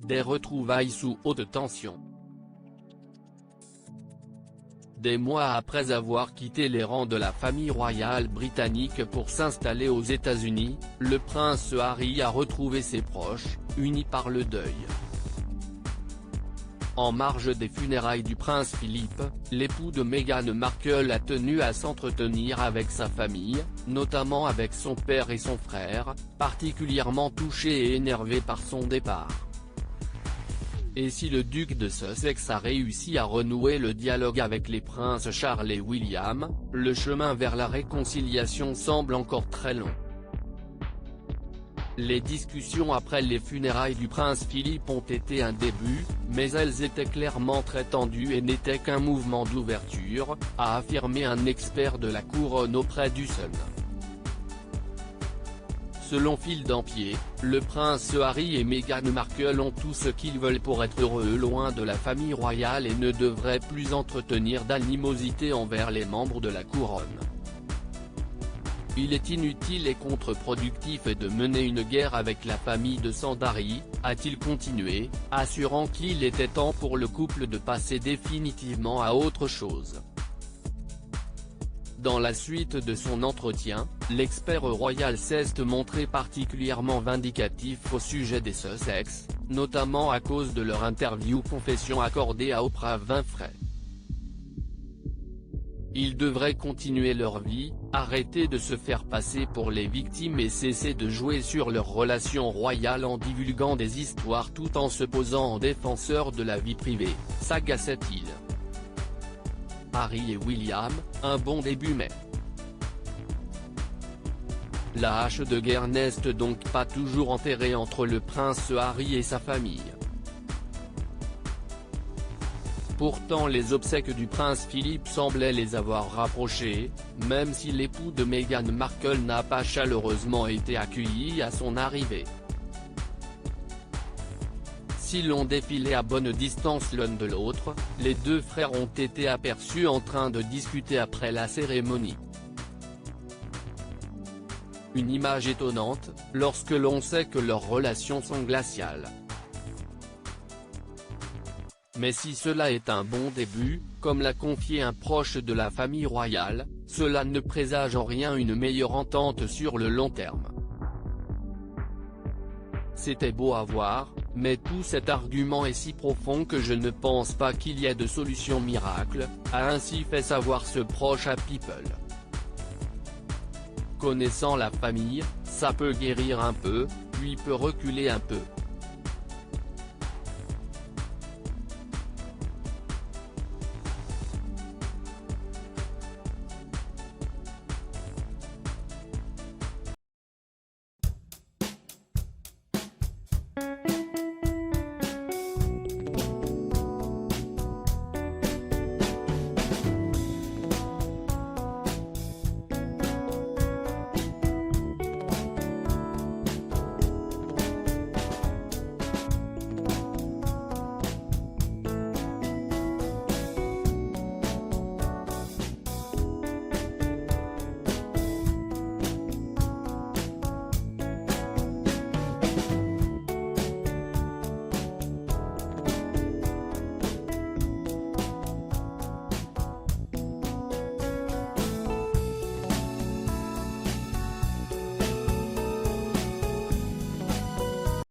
Des retrouvailles sous haute tension. Des mois après avoir quitté les rangs de la famille royale britannique pour s'installer aux États-Unis, le prince Harry a retrouvé ses proches, unis par le deuil. En marge des funérailles du prince Philippe, l'époux de Meghan Markle a tenu à s'entretenir avec sa famille, notamment avec son père et son frère, particulièrement touchés et énervés par son départ. Et si le duc de Sussex a réussi à renouer le dialogue avec les princes Charles et William, le chemin vers la réconciliation semble encore très long. Les discussions après les funérailles du prince Philippe ont été un début, mais elles étaient clairement très tendues et n'étaient qu'un mouvement d'ouverture, a affirmé un expert de la couronne auprès du Sun. Selon Phil Dampier, le prince Harry et Meghan Markle ont tout ce qu'ils veulent pour être heureux loin de la famille royale et ne devraient plus entretenir d'animosité envers les membres de la couronne. Il est inutile et contre-productif de mener une guerre avec la famille de sang d'Harry, a-t-il continué, assurant qu'il était temps pour le couple de passer définitivement à autre chose. Dans la suite de son entretien, l'expert royal s'est montré particulièrement vindicatif au sujet des Sussex, notamment à cause de leur interview confession accordée à Oprah Winfrey. Ils devraient continuer leur vie, arrêter de se faire passer pour les victimes et cesser de jouer sur leur relation royale en divulguant des histoires tout en se posant en défenseur de la vie privée, s'agaçait-il. Harry et William, un bon début mais la hache de guerre n'est donc pas toujours enterrée entre le prince Harry et sa famille. Pourtant les obsèques du prince Philippe semblaient les avoir rapprochés, même si l'époux de Meghan Markle n'a pas chaleureusement été accueilli à son arrivée. Si l'on défilait à bonne distance l'un de l'autre, les deux frères ont été aperçus en train de discuter après la cérémonie. Une image étonnante, lorsque l'on sait que leurs relations sont glaciales. Mais si cela est un bon début, comme l'a confié un proche de la famille royale, cela ne présage en rien une meilleure entente sur le long terme. C'était beau à voir, mais tout cet argument est si profond que je ne pense pas qu'il y ait de solution miracle, a ainsi fait savoir ce proche à People. Connaissant la famille, ça peut guérir un peu, puis peut reculer un peu.